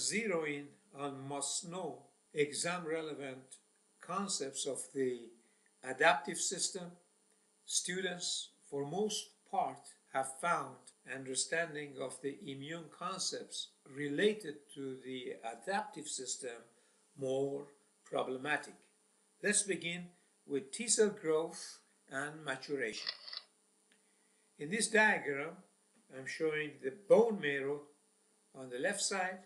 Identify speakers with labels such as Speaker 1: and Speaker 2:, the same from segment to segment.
Speaker 1: zero in on must-know, exam-relevant concepts of the adaptive system, students, for most part, have found understanding of the immune concepts related to the adaptive system more problematic. Let's begin with T cell growth and maturation. In this diagram, I'm showing the bone marrow on the left side,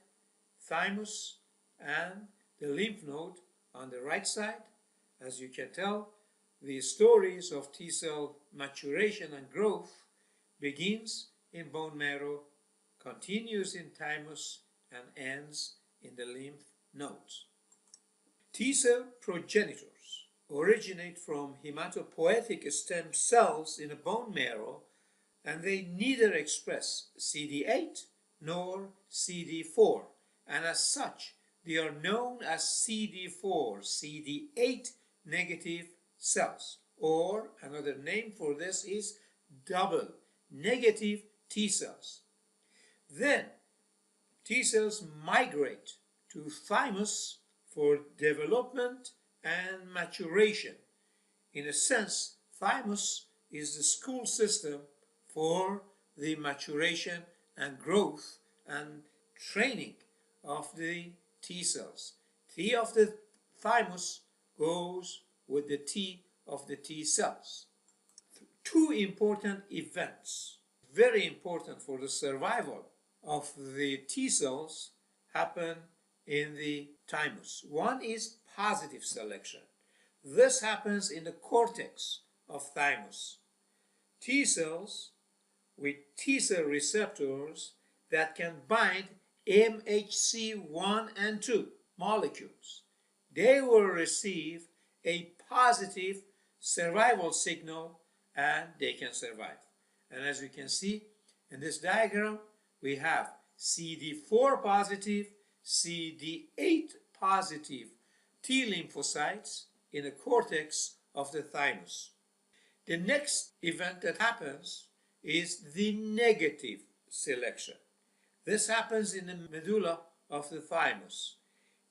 Speaker 1: thymus, and the lymph node on the right side. As you can tell, the stories of T cell maturation and growth begins in bone marrow, continues in thymus, and ends in the lymph nodes. T cell progenitors originate from hematopoietic stem cells in the bone marrow, and they neither express CD8 nor CD4, and as such they are known as CD4, CD8 negative cells, or another name for this is double negative T cells. Then T cells migrate to thymus for development and maturation. In a sense, thymus is the school system for the maturation and growth and training of the T cells. T of the thymus goes with the T of the T cells. Two important events, very important for the survival of the T cells, happen in the thymus. One is positive selection. This happens in the cortex of thymus. T cells with T cell receptors that can bind MHC1 and 2 molecules, they will receive a positive survival signal and they can survive. And as you can see in this diagram, we have CD4 positive, CD8 positive T lymphocytes in the cortex of the thymus. The next event that happens is the negative selection. This happens in the medulla of the thymus.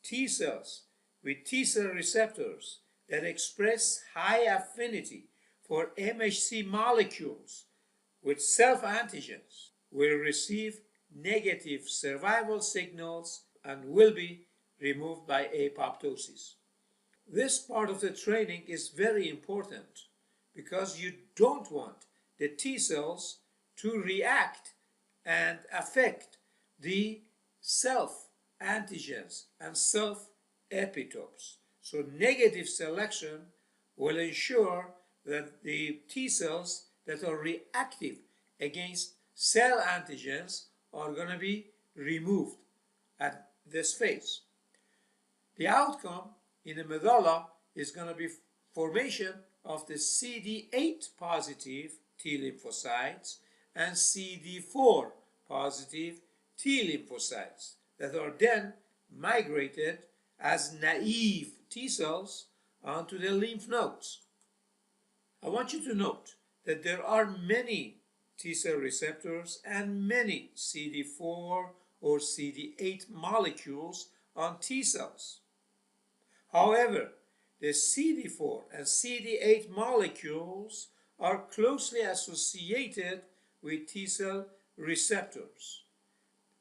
Speaker 1: T cells with T cell receptors that express high affinity for MHC molecules with self-antigens will receive negative survival signals and will be removed by apoptosis. This part of the training is very important because you don't want the T cells to react and affect the self-antigens and self-epitopes. So negative selection will ensure that the T cells that are reactive against cell antigens are going to be removed at this phase. The outcome in the medulla is going to be formation of the CD8 positive T lymphocytes and CD4 positive T lymphocytes that are then migrated as naive T cells onto the lymph nodes. I want you to note that there are many T cell receptors and many CD4 or CD8 molecules on T cells. However, the CD4 and CD8 molecules are closely associated with T cell receptors.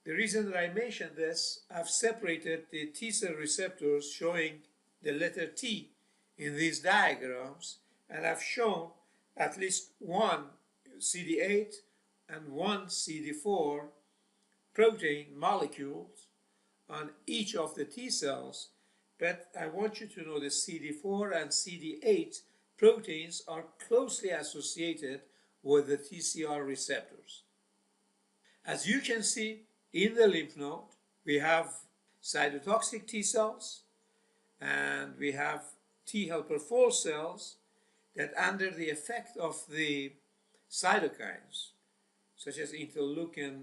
Speaker 1: The reason that I mentioned this, I've separated the T cell receptors showing the letter T in these diagrams, and I've shown at least one CD8 and one CD4 protein molecules on each of the T cells, but I want you to know the CD4 and CD8 proteins are closely associated with the TCR receptors. As you can see in the lymph node, we have cytotoxic T cells and we have T helper 4 cells that, under the effect of the cytokines such as interleukin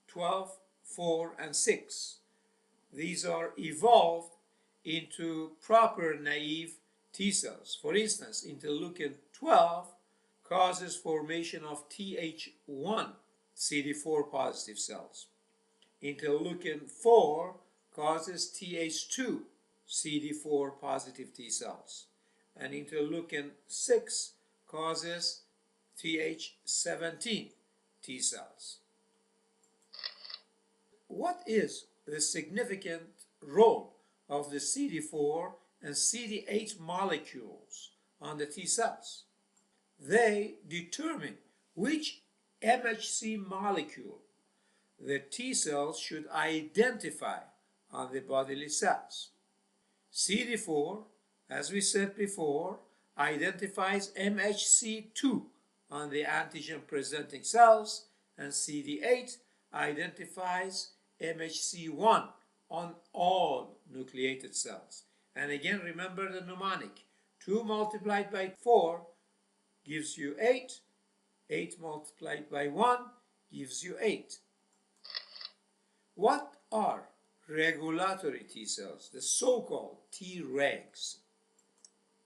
Speaker 1: 12, 4, and 6, these are evolved into proper naive T cells. For instance, interleukin 12 causes formation of Th1 CD4 positive cells. Interleukin 4 causes Th2 CD4 positive T cells, and interleukin 6 causes Th17 T cells. What is the significant role of the CD4 and CD8 molecules on the T cells? They determine which MHC molecule the T cells should identify on the bodily cells. CD4, as we said before, identifies MHC2 on the antigen-presenting cells, and CD8 identifies MHC1 on all nucleated cells. And again, remember the mnemonic. 2 multiplied by 4 gives you 8. 8 multiplied by 1 gives you 8. What are regulatory T cells, the so-called Tregs?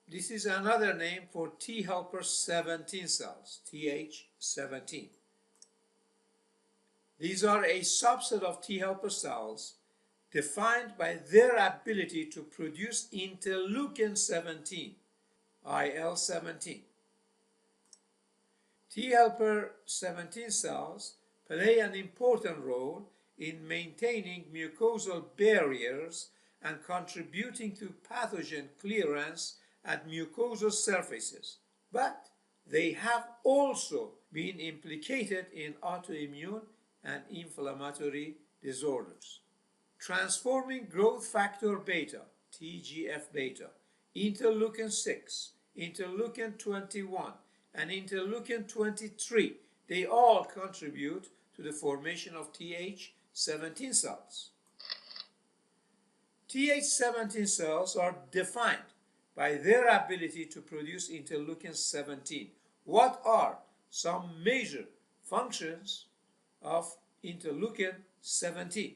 Speaker 1: This is another name for T helper 17 cells, Th17. These are a subset of T helper cells defined by their ability to produce interleukin 17, IL-17. T helper 17 cells play an important role in maintaining mucosal barriers and contributing to pathogen clearance at mucosal surfaces, but they have also been implicated in autoimmune and inflammatory disorders. Transforming growth factor beta, TGF-beta, interleukin 6, interleukin 21, and interleukin 23, they all contribute to the formation of Th17 cells. Th17 cells are defined by their ability to produce interleukin 17. What are some major functions of interleukin 17?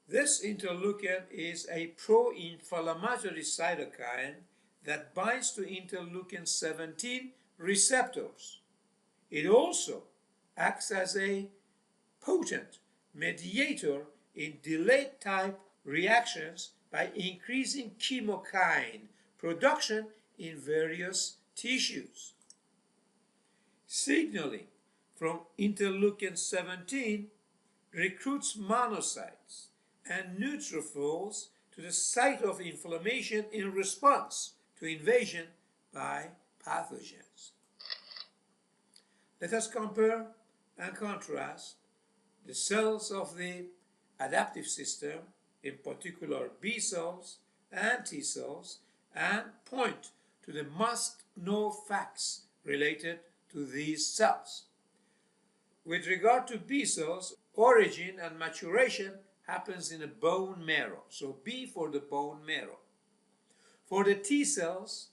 Speaker 1: This interleukin is a pro-inflammatory cytokine that binds to interleukin 17 receptors. It also acts as a potent mediator in delayed type reactions by increasing chemokine production in various tissues. Signaling from interleukin 17 recruits monocytes and neutrophils to the site of inflammation in response to invasion by pathogens. Let us compare and contrast the cells of the adaptive system, in particular B cells and T cells, and point to the must-know facts related to these cells. With regard to B cells, origin and maturation happens in the bone marrow. So B for the bone marrow. For the T cells,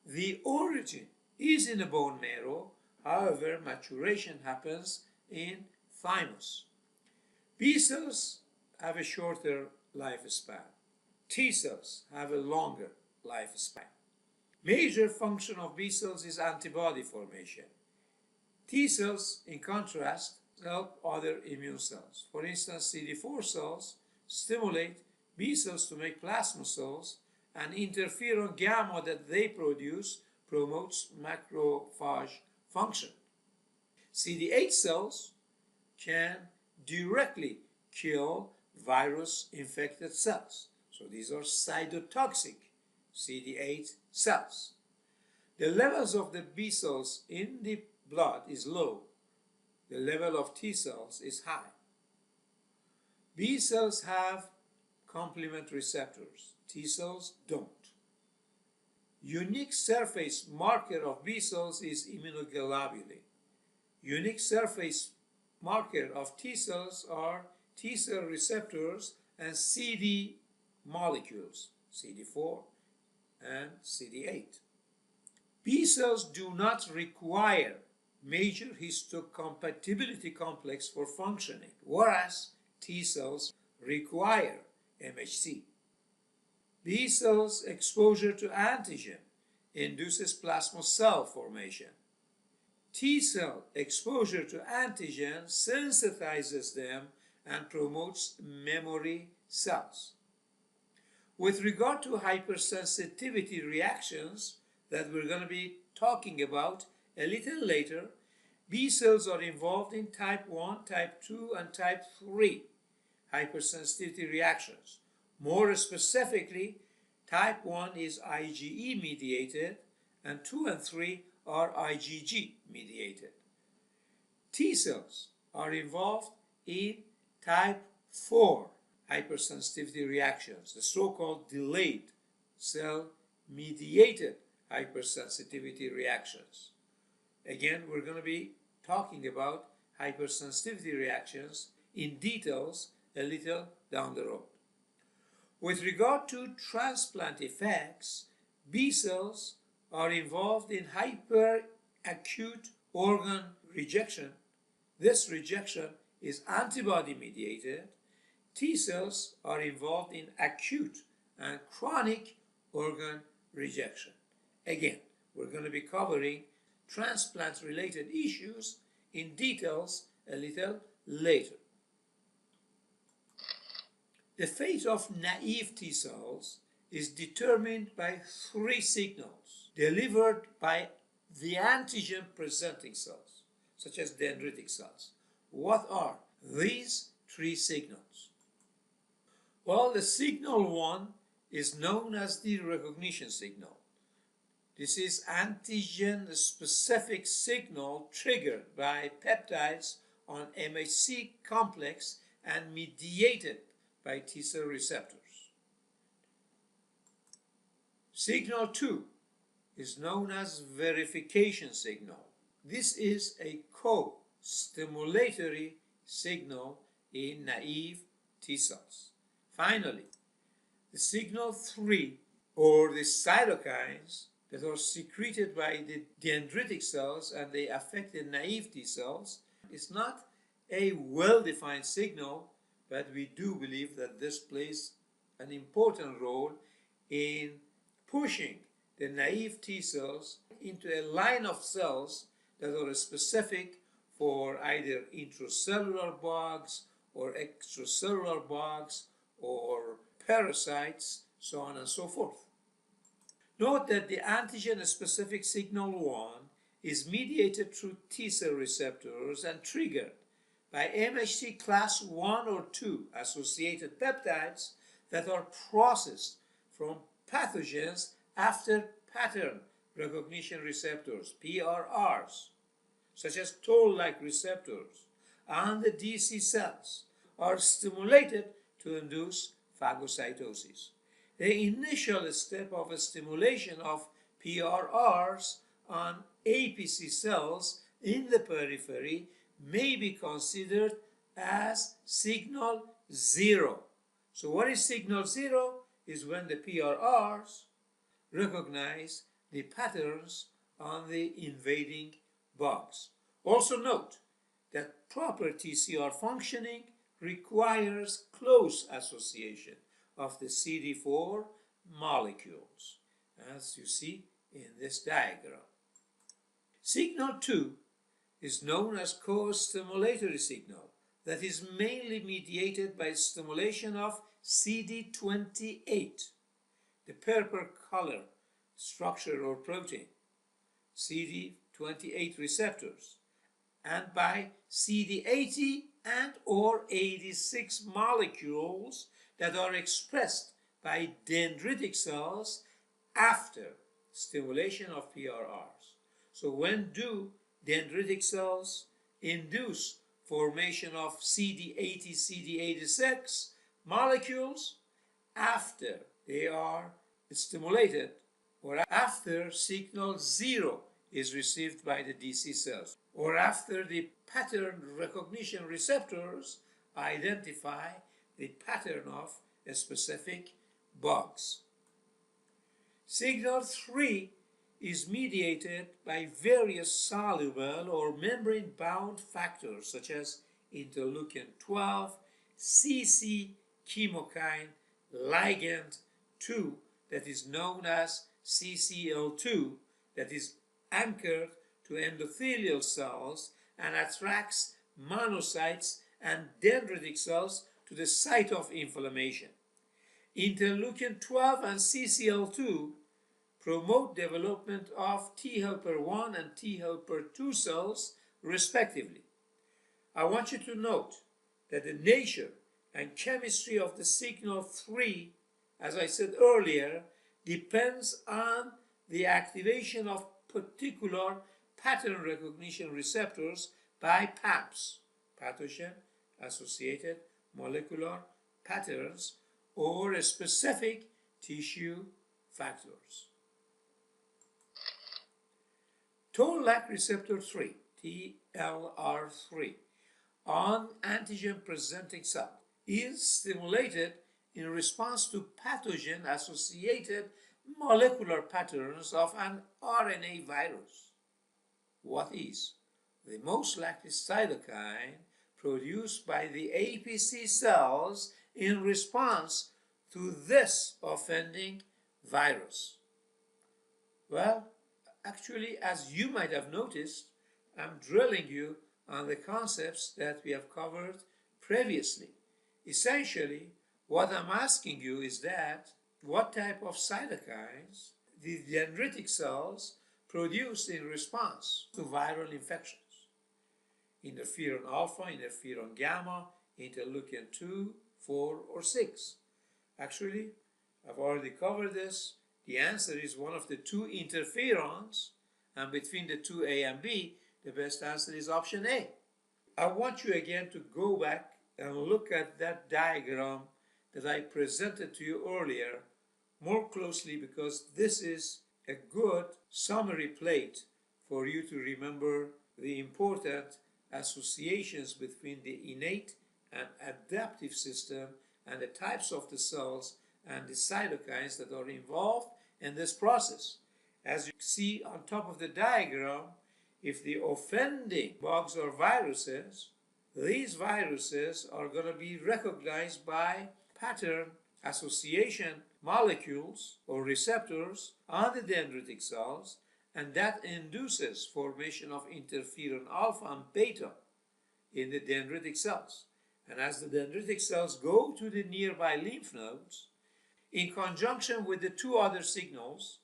Speaker 1: the origin is in the bone marrow. However, maturation happens in thymus. B cells have a shorter lifespan. T cells have a longer lifespan. Major function of B cells is antibody formation. T cells, in contrast, help other immune cells. For instance, CD4 cells stimulate B cells to make plasma cells, and interferon gamma that they produce promotes macrophage function. CD8 cells can directly kill virus-infected cells. So these are cytotoxic CD8 cells. The levels of the B cells in the blood is low. The level of T cells is high. B cells have complement receptors. T cells don't. Unique surface marker of B cells is immunoglobulin. Unique surface marker of T cells are T cell receptors and CD molecules, CD4 and CD8. B cells do not require major histocompatibility complex for functioning, whereas T cells require MHC. B cells exposure to antigen induces plasma cell formation. T cell exposure to antigen sensitizes them and promotes memory cells. With regard to hypersensitivity reactions that we're going to be talking about a little later, B cells are involved in type 1, type 2, and type 3 hypersensitivity reactions. More specifically, type 1 is IgE mediated and 2 and 3 are IgG mediated. T cells are involved in type 4 hypersensitivity reactions, the so-called delayed cell-mediated hypersensitivity reactions. Again, we're going to be talking about hypersensitivity reactions in details a little down the road. With regard to transplant effects, B cells are involved in hyperacute organ rejection. This rejection is antibody mediated. T cells are involved in acute and chronic organ rejection. Again, we're going to be covering transplant-related issues in details a little later. The fate of naive T cells is determined by 3 signals delivered by the antigen-presenting cells, such as dendritic cells. What are these 3 signals? Well, the signal 1 is known as the recognition signal. This is antigen-specific signal triggered by peptides on MHC complex and mediated by T cell receptors. Signal 2 is known as verification signal. This is a co-stimulatory signal in naive T cells. Finally, the signal 3, or the cytokines that are secreted by the dendritic cells and the affected naive T cells, is not a well-defined signal, but we do believe that this plays an important role in pushing the naive T cells into a line of cells that are specific for either intracellular bugs or extracellular bugs or parasites, so on and so forth. Note that the antigen-specific signal 1 is mediated through T cell receptors and triggered by MHC class 1 or 2 associated peptides that are processed from pathogens after pattern recognition receptors, PRRs, such as toll-like receptors, and the DC cells are stimulated to induce phagocytosis. The initial step of a stimulation of PRRs on APC cells in the periphery may be considered as signal 0. So what is signal 0? Is when the PRRs recognize the patterns on the invading bugs. Also note that proper TCR functioning requires close association of the CD4 molecules, as you see in this diagram. Signal 2 is known as co-stimulatory signal that is mainly mediated by stimulation of CD28, the purple color structure or protein, CD28 receptors, and by CD80 and or 86 molecules that are expressed by dendritic cells after stimulation of PRRs. So when do dendritic cells induce formation of CD80, CD86 molecules? After they are stimulated or after signal 0 is received by the DC cells, or after the pattern recognition receptors identify the pattern of a specific bugs. Signal 3 is mediated by various soluble or membrane-bound factors such as interleukin-12, CC chemokine ligand 2 that is known as CCL2 that is anchored to endothelial cells and attracts monocytes and dendritic cells to the site of inflammation. Interleukin 12 and CCL2 promote development of T helper 1 and T helper 2 cells respectively. I want you to note that the nature and chemistry of the signal 3, as I said earlier, depends on the activation of particular pattern recognition receptors by PAMPs, pathogen-associated molecular patterns, or specific tissue factors. Toll-like receptor 3, TLR3, on antigen-presenting cell is stimulated in response to pathogen-associated molecular patterns of an RNA virus. What is the most likely cytokine produced by the APC cells in response to this offending virus? Well, actually, as you might have noticed, I'm drilling you on the concepts that we have covered previously. Essentially, what I'm asking you is that what type of cytokines the dendritic cells produce in response to viral infections? Interferon alpha, interferon gamma, interleukin 2, 4, or 6. Actually, I've already covered this. The answer is one of the two interferons, and between the two A and B, the best answer is option A. I want you again to go back and look at that diagram that I presented to you earlier more closely, because this is a good summary plate for you to remember the important associations between the innate and adaptive system and the types of the cells and the cytokines that are involved in this process. As you see on top of the diagram, if the offending bugs or viruses, these viruses are going to be recognized by pattern association molecules or receptors on the dendritic cells, and that induces formation of interferon alpha and beta in the dendritic cells. And as the dendritic cells go to the nearby lymph nodes, in conjunction with the two other signals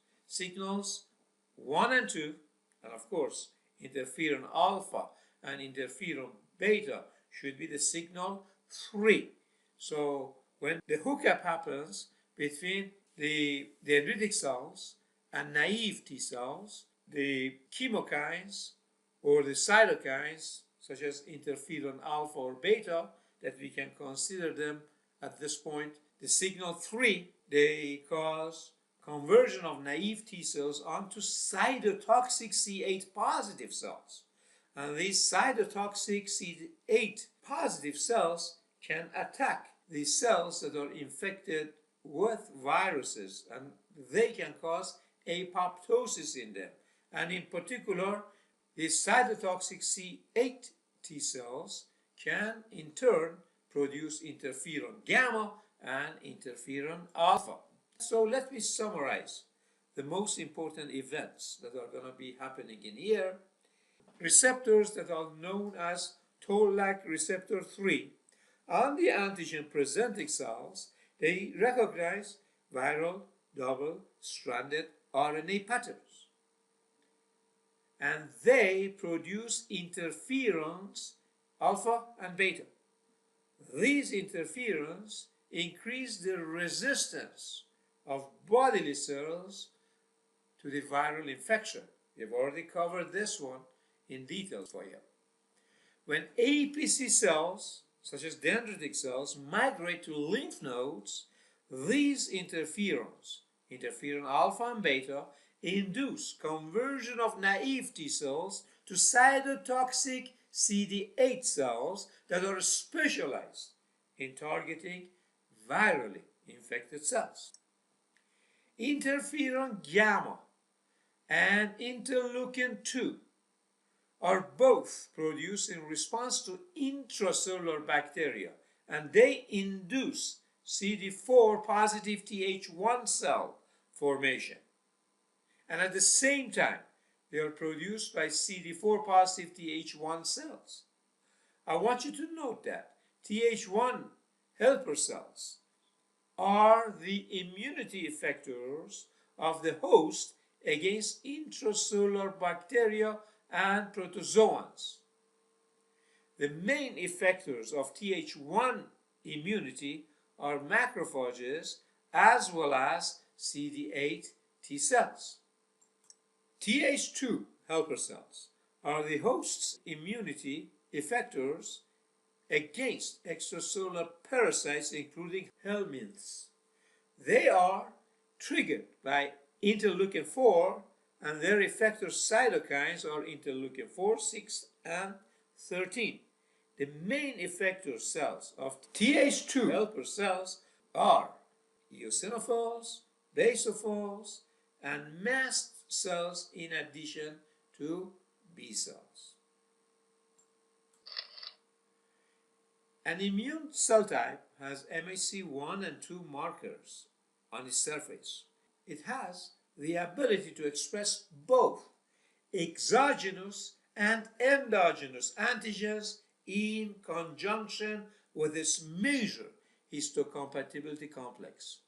Speaker 1: 1 and 2, and of course interferon alpha and interferon beta should be the signal 3. So when the hookup happens between the dendritic cells and naive T cells, the chemokines or the cytokines such as interferon alpha or beta, that we can consider them at this point the signal 3, they cause conversion of naive T cells onto cytotoxic C8 positive cells. And these cytotoxic C8 positive cells can attack the cells that are infected with viruses, and they can cause apoptosis in them. And in particular, the cytotoxic C8 T cells can in turn produce interferon gamma and interferon alpha. So let me summarize the most important events that are going to be happening in here. Receptors that are known as toll-like receptor 3 on the antigen presenting cells, they recognize viral double-stranded RNA patterns, and they produce interferons alpha and beta. These interferons increase the resistance of bodily cells to the viral infection. We've already covered this one in detail for you. When APC cells, such as dendritic cells, migrate to lymph nodes, these interferons, interferon alpha and beta, induce conversion of naive T cells to cytotoxic CD8 cells that are specialized in targeting virally infected cells. Interferon gamma and interleukin 2 are both produced in response to intracellular bacteria, and they induce CD4 positive Th1 cell formation. And at the same time, they are produced by CD4 positive Th1 cells. I want you to note that Th1 helper cells are the immunity effectors of the host against intracellular bacteria and protozoans. The main effectors of Th1 immunity are macrophages as well as CD8 T cells. Th2 helper cells are the host's immunity effectors against extracellular parasites including helminths. They are triggered by interleukin 4 and their effector cytokines are interleukin 4, 6 and 13. The main effector cells of Th2 helper cells are eosinophils, basophils, and mast cells in addition to B cells. An immune cell type has MHC1 and 2 markers on its surface. It has the ability to express both exogenous and endogenous antigens in conjunction with its major histocompatibility complex.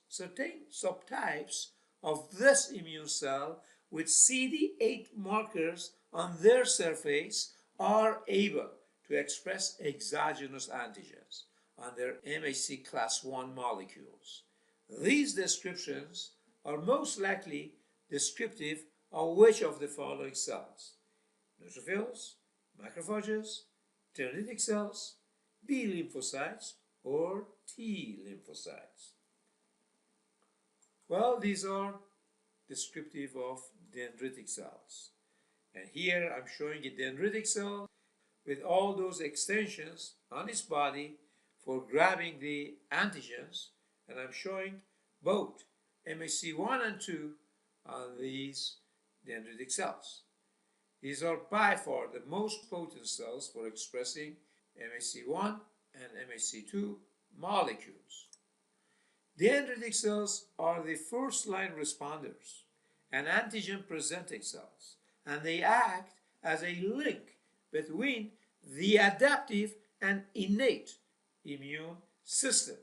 Speaker 1: Certain subtypes of this immune cell with CD8 markers on their surface are able to express exogenous antigens on their MHC class I molecules. These descriptions are most likely descriptive of which of the following cells: neutrophils, macrophages, dendritic cells, B lymphocytes, or T lymphocytes. Well, these are descriptive of dendritic cells. And here I'm showing a dendritic cell with all those extensions on its body for grabbing the antigens, and I'm showing both MHC1 and 2 on these dendritic cells. These are by far the most potent cells for expressing MHC1 and MHC2 molecules. Dendritic cells are the first-line responders and antigen-presenting cells, and they act as a link between the adaptive and innate immune system.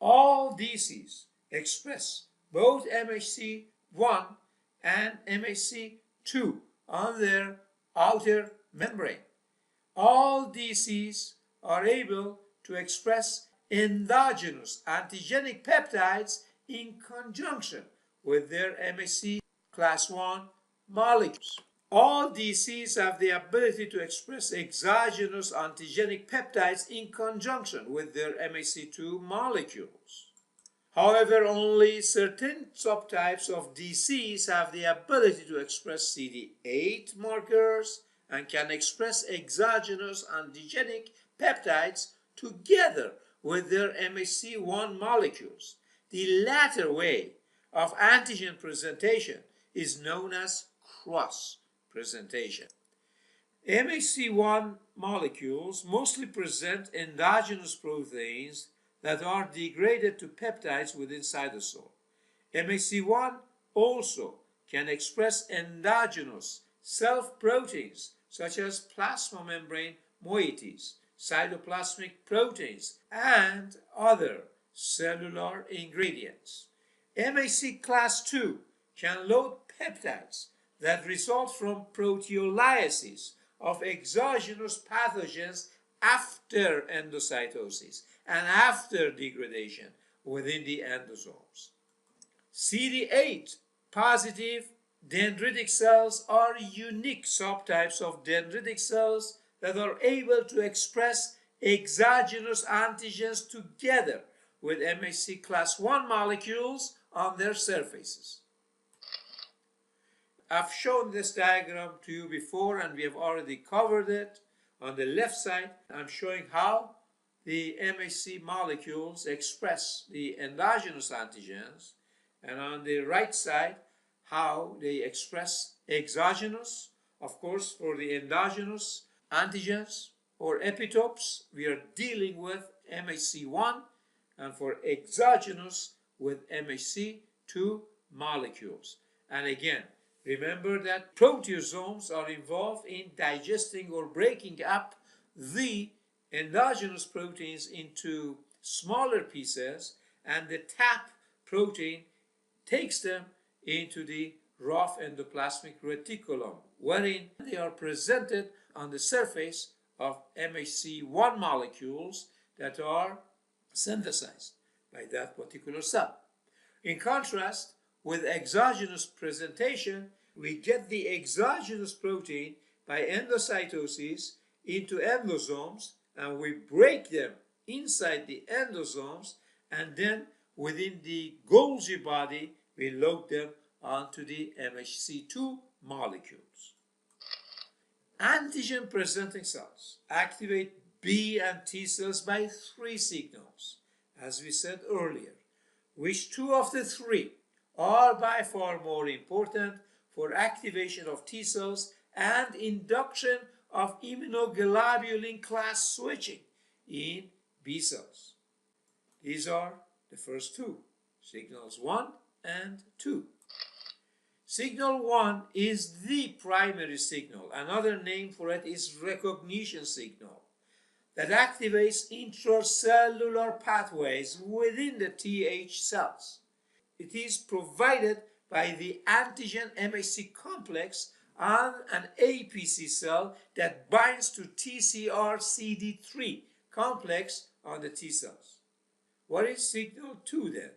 Speaker 1: All DCs express both MHC1 and MHC2 on their outer membrane. All DCs are able to express endogenous antigenic peptides in conjunction with their MHC class I molecules. All DCs have the ability to express exogenous antigenic peptides in conjunction with their MHC2 molecules. However, only certain subtypes of DCs have the ability to express CD8 markers and can express exogenous antigenic peptides together with their MHC1 molecules. The latter way of antigen presentation is known as cross presentation. MHC1 molecules mostly present endogenous proteins that are degraded to peptides within cytosol. MHC1 also can express endogenous self-proteins such as plasma membrane moieties, cytoplasmic proteins, and other cellular ingredients. MHC class II can load peptides that result from proteolysis of exogenous pathogens after endocytosis and after degradation within the endosomes. CD8 positive dendritic cells are unique subtypes of dendritic cells that are able to express exogenous antigens together with MHC class I molecules on their surfaces. I've shown this diagram to you before and we have already covered it. On the left side, I'm showing how the MHC molecules express the endogenous antigens, and on the right side, how they express exogenous. Of course, for the endogenous antigens or epitopes, we are dealing with MHC1, and for exogenous with MHC2 molecules. And again, remember that proteasomes are involved in digesting or breaking up the endogenous proteins into smaller pieces, and the TAP protein takes them into the rough endoplasmic reticulum, wherein they are presented on the surface of MHC1 molecules that are synthesized by that particular cell. In contrast, with exogenous presentation, we get the exogenous protein by endocytosis into endosomes, and we break them inside the endosomes, and then within the Golgi body we load them onto the MHC2 molecules. Antigen presenting cells activate B and T cells by 3 signals, as we said earlier, which 2 of the 3 are by far more important for activation of T cells and induction of immunoglobulin class switching in B cells. These are the first 2, signals 1 and 2. Signal 1 is the primary signal. Another name for it is recognition signal that activates intracellular pathways within the TH cells. It is provided by the antigen MHC complex on an APC cell that binds to TCR-CD3 complex on the T cells. What is signal 2 then?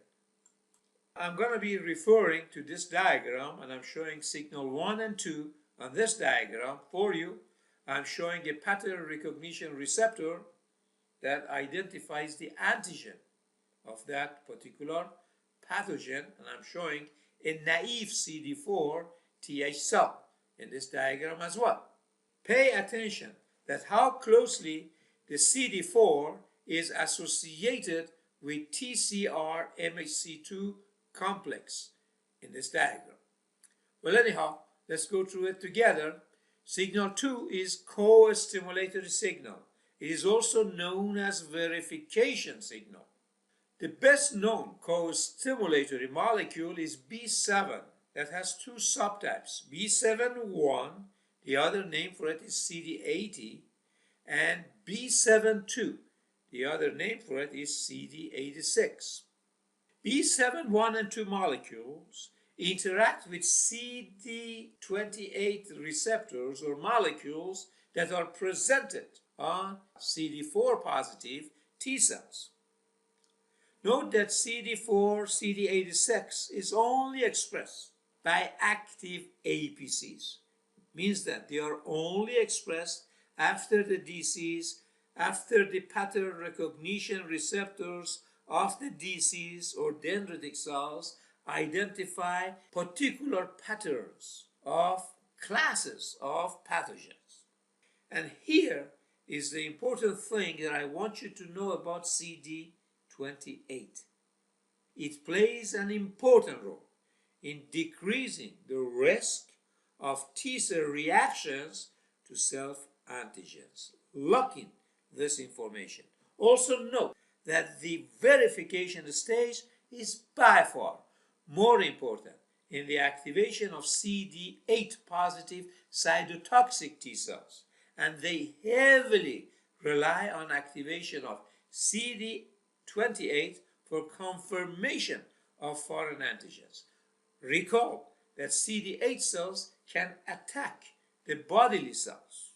Speaker 1: I'm going to be referring to this diagram, and I'm showing signal 1 and 2 on this diagram for you. I'm showing a pattern recognition receptor that identifies the antigen of that particular pathogen, and I'm showing a naive CD4 TH cell in this diagram as well. Pay attention that how closely the CD4 is associated with TCR MHC2 complex in this diagram. Well, anyhow, let's go through it together. Signal 2 is co-stimulatory signal. It is also known as verification signal. The best known co-stimulatory molecule is B7 that has 2 subtypes, B7-1, the other name for it is CD80, and B7-2, the other name for it is CD86. B7-1 and 2 molecules interact with CD28 receptors or molecules that are presented on CD4 positive T cells. Note that CD4, CD86 is only expressed by active APCs. It means that they are only expressed after the DCs, after the pattern recognition receptors of the DCs or dendritic cells identify particular patterns of classes of pathogens. And here is the important thing that I want you to know about CD28. It plays an important role in decreasing the risk of T-cell reactions to self-antigens. Lock in this information. Also note that the verification stage is by far more important in the activation of CD8 positive cytotoxic T cells, and they heavily rely on activation of CD28 for confirmation of foreign antigens. Recall that CD8 cells can attack the bodily cells.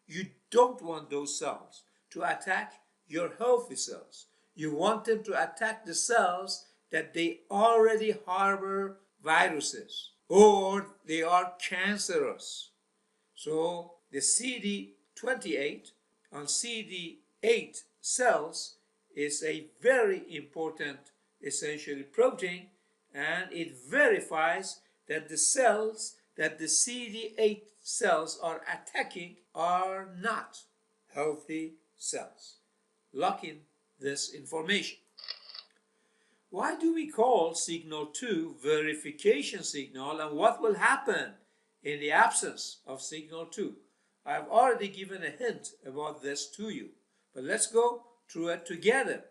Speaker 1: You don't want those cells to attack your healthy cells. You want them to attack the cells that they already harbor viruses or they are cancerous. So the CD28 on CD8 cells is a very important essentially protein, and it verifies that the cells that the CD8 cells are attacking are not healthy cells. Lock in this information. Why do we call signal 2 verification signal, and what will happen in the absence of signal 2? I've already given a hint about this to you, but let's go through it together.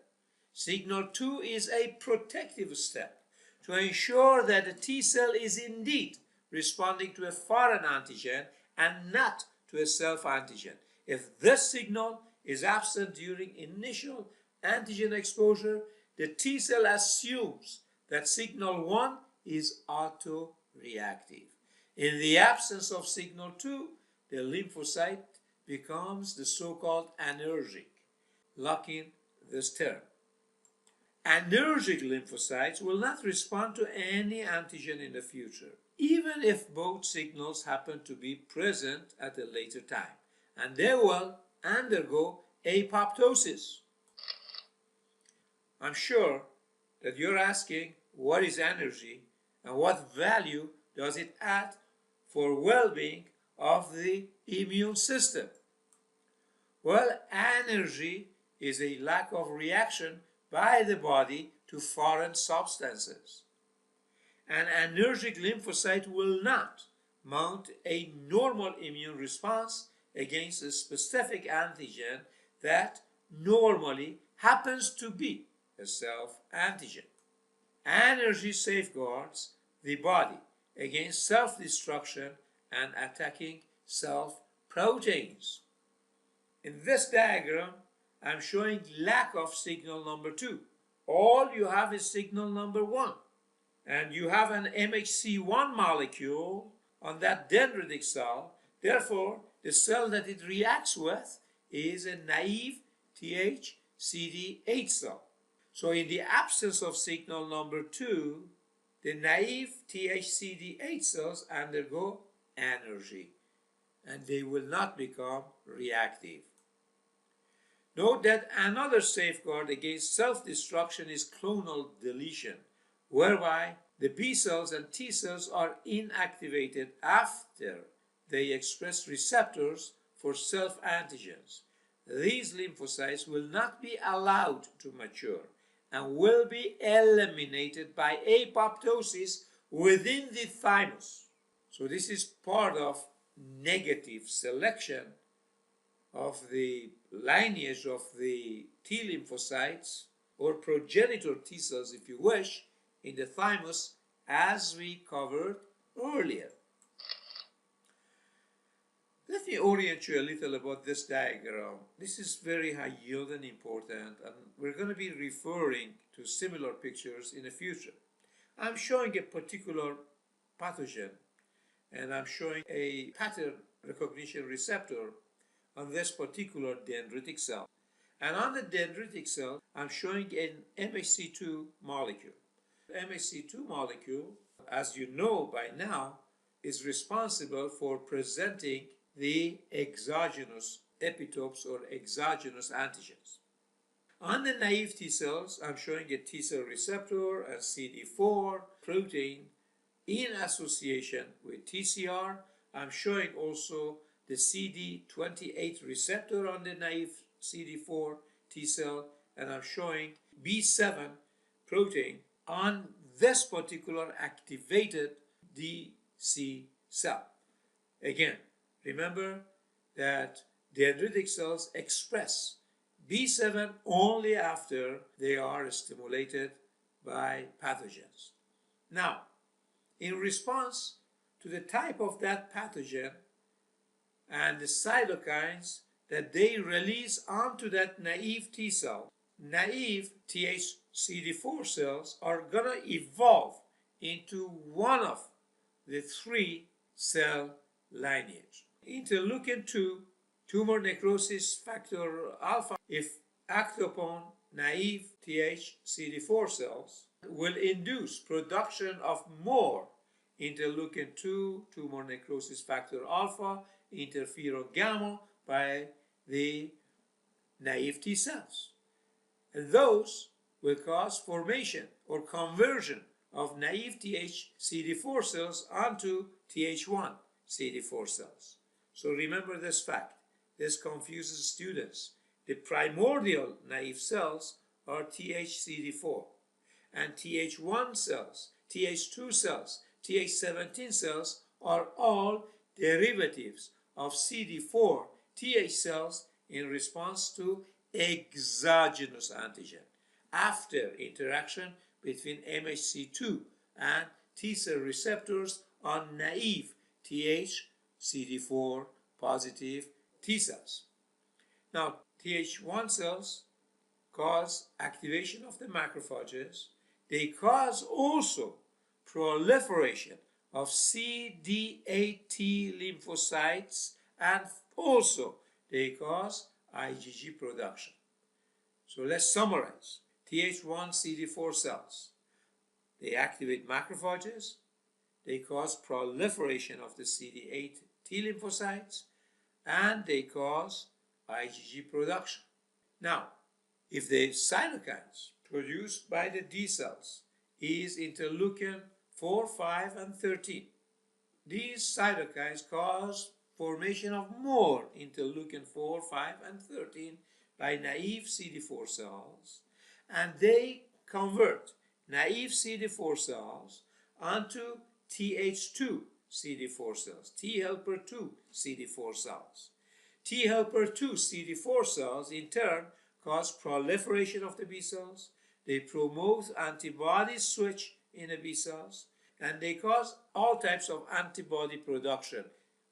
Speaker 1: Signal 2 is a protective step to ensure that the T cell is indeed responding to a foreign antigen and not to a self-antigen. If this signal is absent during initial antigen exposure, the T cell assumes that signal 1 is autoreactive. In the absence of signal 2, the lymphocyte becomes the so-called anergic, locking this term. Anergic lymphocytes will not respond to any antigen in the future, even if both signals happen to be present at a later time, and they will undergo apoptosis. I'm sure that you're asking, what is energy and what value does it add for well-being of the immune system? Well, energy is a lack of reaction by the body to foreign substances. An anergic lymphocyte will not mount a normal immune response against a specific antigen that normally happens to be a self-antigen. Energy safeguards the body against self-destruction and attacking self-proteins. In this diagram, I'm showing lack of signal number 2. All you have is signal number 1. And you have an MHC1 molecule on that dendritic cell. Therefore, the cell that it reacts with is a naive THCD8 cell. So in the absence of signal number 2, the naive THCD8 cells undergo anergy, and they will not become reactive. Note that another safeguard against self-destruction is clonal deletion, whereby the B cells and T cells are inactivated after they express receptors for self-antigens. These lymphocytes will not be allowed to mature and will be eliminated by apoptosis within the thymus. So this is part of negative selection of the lineage of the T lymphocytes, or progenitor T cells if you wish, in the thymus, as we covered earlier. Let me orient you a little about this diagram. This is very high yield and important, and we're going to be referring to similar pictures in the future. I'm showing a particular pathogen, and I'm showing a pattern recognition receptor on this particular dendritic cell. And on the dendritic cell, I'm showing an MHC2 molecule. MHC2 molecule, as you know by now, is responsible for presenting the exogenous epitopes or exogenous antigens. On the naive T cells, I'm showing a T cell receptor and CD4 protein in association with TCR. I'm showing also the CD28 receptor on the naive CD4 T cell, and I'm showing B7 protein on this particular activated DC cell. Again, remember that dendritic cells express B7 only after they are stimulated by pathogens. Now, in response to the type of that pathogen and the cytokines that they release onto that naive T cell, naive THCD4 cells are going to evolve into one of the 3 cell lineage. Interleukin-2, tumor necrosis factor alpha, if act upon naive THCD4 cells, will induce production of more interleukin-2, tumor necrosis factor alpha, interferon gamma by the naive T cells. And those will cause formation or conversion of naive THCD4 cells onto Th1 CD4 cells. So remember this fact. This confuses students. The primordial naive cells are THCD4, and Th1 cells, Th2 cells, Th17 cells are all derivatives of CD4 Th cells in response to exogenous antigen after interaction between MHC2 and T cell receptors on naive THCD4 positive T cells. Now, Th1 cells cause activation of the macrophages. They cause also proliferation of CD8 T lymphocytes, and also they cause IgG production. So let's summarize. Th1 CD4 cells, they activate macrophages, they cause proliferation of the CD8 T lymphocytes, and they cause IgG production. Now, if the cytokines produced by the D cells is interleukin 4, 5, and 13, these cytokines cause formation of more interleukin 4, 5, and 13 by naive CD4 cells, and they convert naive CD4 cells onto Th2 CD4 cells, T helper 2 CD4 cells. T helper 2 CD4 cells in turn cause proliferation of the B cells, they promote antibody switch in the B cells, and they cause all types of antibody production,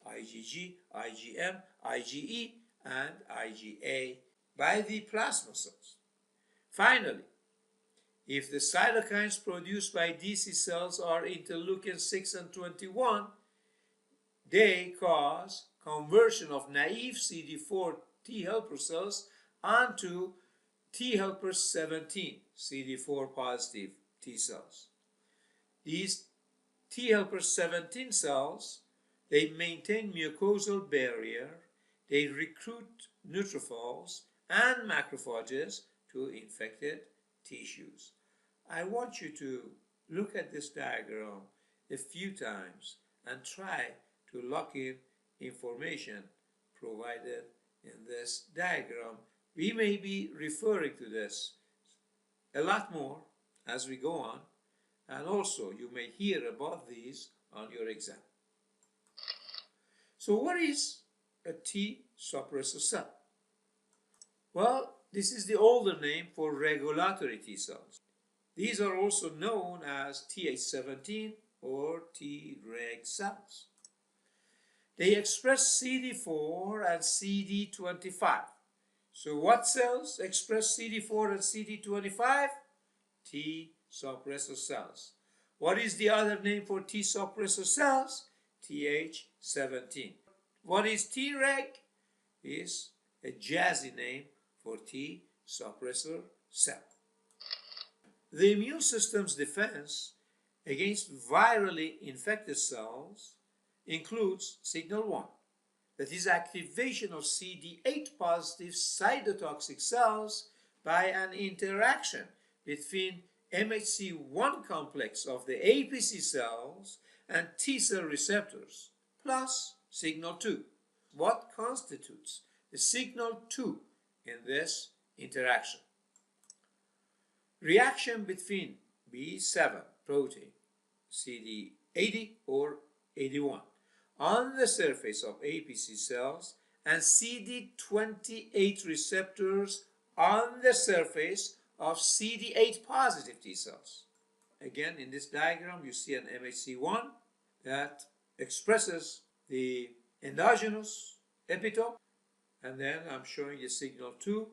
Speaker 1: IgG, IgM, IgE, and IgA by the plasma cells. Finally, if the cytokines produced by DC cells are interleukin 6 and 21, they cause conversion of naive CD4 T helper cells onto T helper 17 CD4 positive T cells. These T helper 17 cells, they maintain mucosal barrier, they recruit neutrophils and macrophages to infected tissues. I want you to look at this diagram a few times and try to lock in information provided in this diagram. We may be referring to this a lot more as we go on, and also you may hear about these on your exam. So what is a T suppressor cell? Well, this is the older name for regulatory T cells. These are also known as Th17 or Treg cells. They express CD4 and CD25. So what cells express CD4 and CD25? T suppressor cells. What is the other name for T suppressor cells? Th17. What is Treg? Is a jazzy name for T suppressor cell. The immune system's defense against virally infected cells includes signal 1, that is activation of CD8 positive cytotoxic cells by an interaction between MHC1 complex of the APC cells and T cell receptors, plus signal 2. What constitutes the signal 2 in this interaction? Reaction between B7 protein, CD80 or 81, on the surface of APC cells and CD28 receptors on the surface of CD8 positive T cells. Again, in this diagram, you see an MHC1 that expresses the endogenous epitope, and then I'm showing you signal 2,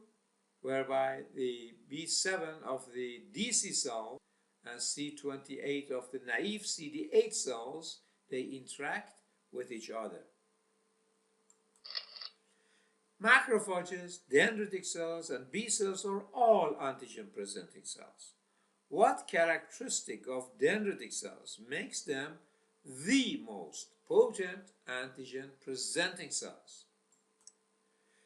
Speaker 1: whereby the B7 of the DC cell and C28 of the naive CD8 cells, they interact with each other. Macrophages, dendritic cells, and B cells are all antigen-presenting cells. What characteristic of dendritic cells makes them the most potent antigen-presenting cells?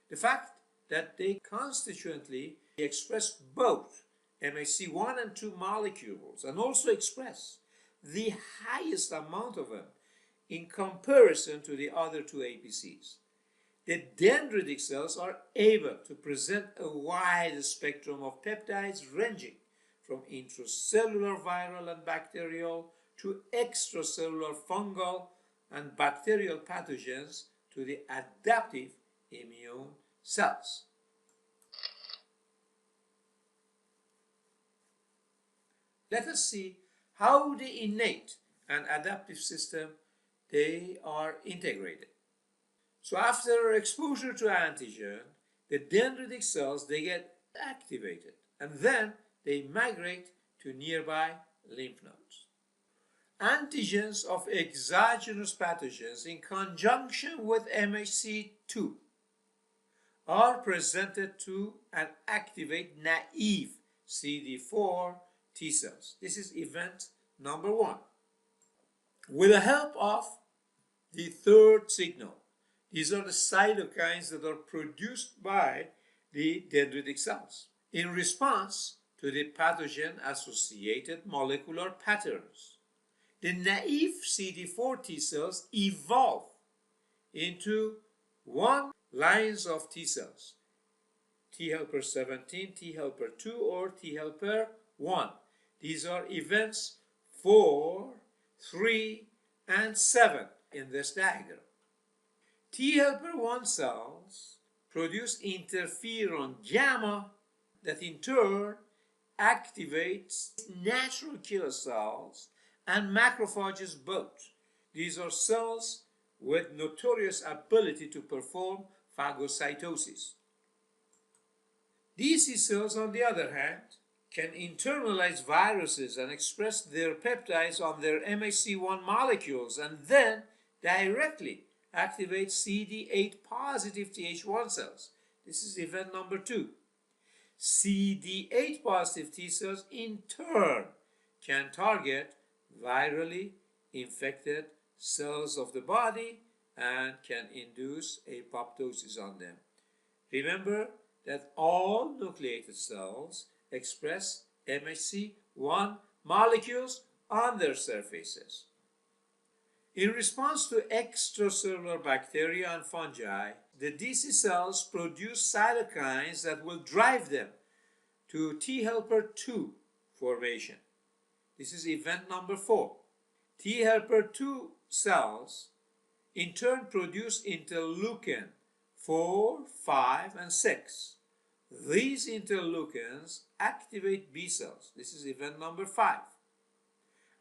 Speaker 1: The fact that they constitutively express both MHC1 and 2 molecules and also express the highest amount of them in comparison to the other two APCs. The dendritic cells are able to present a wide spectrum of peptides ranging from intracellular viral and bacterial to extracellular fungal and bacterial pathogens to the adaptive immune cells. Let us see how the innate and adaptive system they are integrated. So after exposure to antigen, the dendritic cells, they get activated and then they migrate to nearby lymph nodes. Antigens of exogenous pathogens in conjunction with MHC2 are presented to and activate naive CD4 T cells. This is event number 1. With the help of the third signal, these are the cytokines that are produced by the dendritic cells in response to the pathogen-associated molecular patterns. The naive CD4 T cells evolve into one lines of T cells, T helper 17, T helper 2, or T helper 1. These are events 4, 3, and 7 in this diagram. T helper 1 cells produce interferon gamma that in turn activates natural killer cells and macrophages both. These are cells with notorious ability to perform phagocytosis. These T cells, on the other hand, can internalize viruses and express their peptides on their MHC1 molecules and then directly activate CD8 positive Th1 cells. This is event number 2. CD8 positive T cells in turn can target virally infected cells of the body and can induce apoptosis on them. Remember that all nucleated cells express MHC1 molecules on their surfaces. In response to extracellular bacteria and fungi, the DC cells produce cytokines that will drive them to T helper 2 formation. This is event number 4. T helper 2 cells in turn produce interleukin 4, 5, and 6. These interleukins activate B cells. This is event number 5.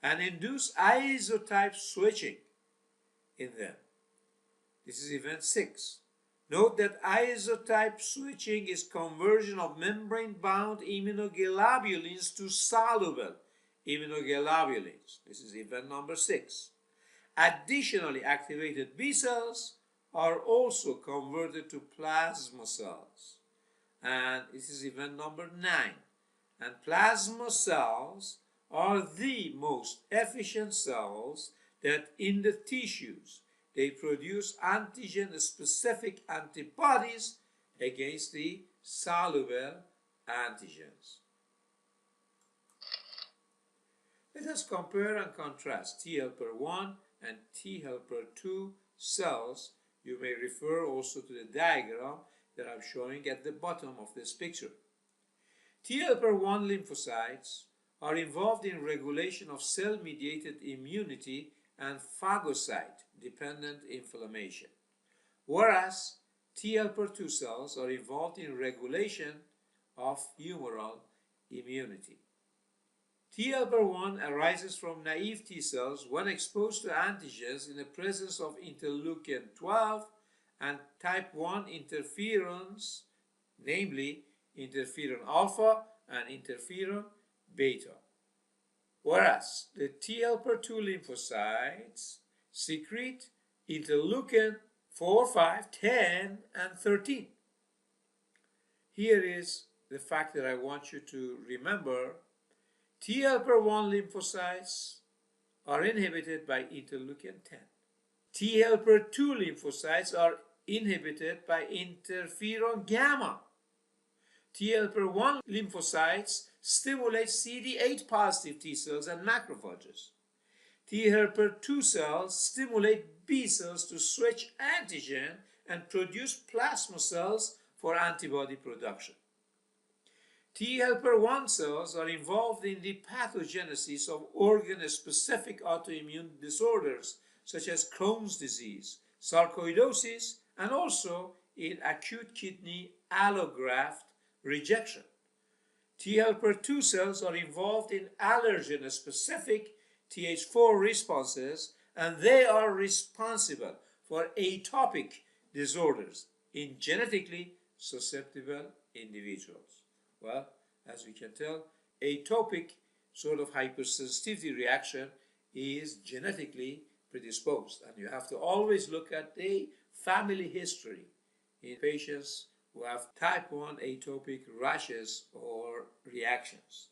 Speaker 1: And induce isotype switching in them. This is event 6. Note that isotype switching is conversion of membrane-bound immunoglobulins to soluble immunoglobulins. This is event number 6. Additionally, activated B cells are also converted to plasma cells. And this is event number 9. And plasma cells are the most efficient cells that in the tissues they produce antigen-specific antibodies against the soluble antigens. Let us compare and contrast T helper 1 and T helper 2 cells. You may refer also to the diagram that I'm showing at the bottom of this picture. T helper 1 lymphocytes are involved in regulation of cell-mediated immunity and phagocyte-dependent inflammation, whereas T helper 2 cells are involved in regulation of humoral immunity. T helper 1 arises from naive T cells when exposed to antigens in the presence of interleukin 12 and type 1 interferons, namely interferon alpha and interferon beta. Whereas the T helper 2 lymphocytes secrete interleukin 4, 5, 10, and 13. Here is the fact that I want you to remember. T helper 1 lymphocytes are inhibited by interleukin 10. T helper 2 lymphocytes are inhibited by interferon gamma. T helper 1 lymphocytes stimulate CD8 positive T cells and macrophages. T helper 2 cells stimulate B cells to switch antigen and produce plasma cells for antibody production. T helper 1 cells are involved in the pathogenesis of organ-specific autoimmune disorders such as Crohn's disease, sarcoidosis, and also in acute kidney allograft rejection. T helper 2 cells are involved in allergen-specific Th4 responses, and they are responsible for atopic disorders in genetically susceptible individuals? Well, as we can tell, atopic sort of hypersensitivity reaction is genetically predisposed, and you have to always look at the family history in patients who have type 1 atopic rashes or reactions.